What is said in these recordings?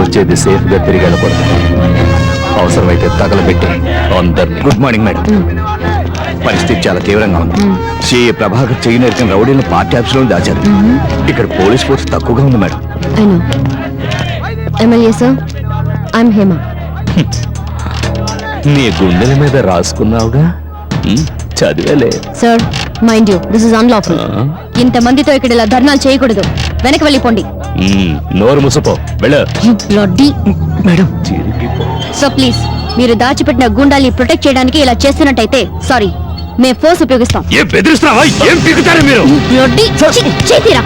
వచ్చేది సేఫ్ గా తిరిగి వెళ్ళకూడదు. అవసరమైతే తగలబెట్టి అందరు. Good morning madam. పరిస్థితి చాలా తీవ్రంగా ఉంది. సిఏ ప్రభాకర్ చెయ్యి నేర్చిన రౌడీలను పార్టీ ఆఫీస్ లో దాచారు. ఇక్కడ పోలీస్ ఫోర్స్ తక్కువగా ఉంది madam. MLA sir, I'm Hema. నీ గుండెల మీద రాసుకున్నావుగా, చదివేలే. Sir, mind you, this is unlawful. ఇంతమందితో ఇక్కడ ఇలా ధర్నాలు చేయకూడదు. వెనక్కి వెళ్ళిపోండి. నోరు ముసుపో, వెళ్ళు. మేడం, సో ప్లీజ్, మీరు దాచిపెట్టిన గుండాల్ని ప్రొటెక్ట్ చేయడానికి ఇలా చేస్తున్నట్టయితే సారీ, మేము ఫోర్స్ ఉపయోగిస్తాం. ఏం బెదిరిస్తావా? ఏం పీకుతారు మీరు? చేతిరా.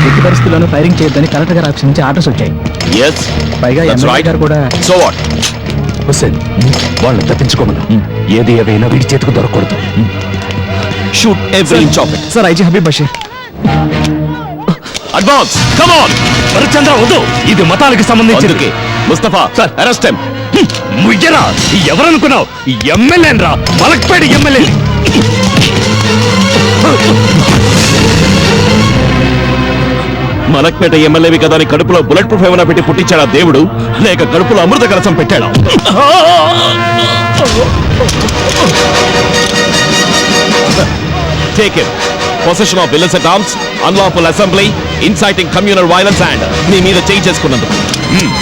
ఎట్టి పరిస్థితుల్లోనూ ఫైరింగ్ చేయొద్దని కలెక్టర్ గారు ఆఫీస్ నుంచి ఆర్డర్స్ వచ్చాయి. పైగా ఎమ్మెల్యే గారు కూడా. So what? హుస్సేన్, వాళ్ళని తప్పించుకోమను. ఏది ఏదైనా వీడి చేతికి దొరకకూడదు. Shoot every inch of it. Sir, IG Habib Bashir. Advance, come on. Bharatchandra, వద్దు, ఇది మతాలకు సంబంధించింది. Mustafa sir, arrest him. ముయ్యరా, ఎవరనుకున్నావు? ఎమ్మెల్యేన్ రా, మలక్పేట ఎమ్మెల్యే. మలక్పేట ఎమ్మెల్యేవి కదా అని కడుపులో బుల్లెట్ ప్రూఫ్ ఏమైనా పెట్టి పుట్టించాడా దేవుడు, లేక కడుపులో అమృత కలసం పెట్టాడా? Take him. Possession of illicit arms, unlawful assembly, inciting communal violence and నీ మీద చేయి చేసుకున్నందుకు.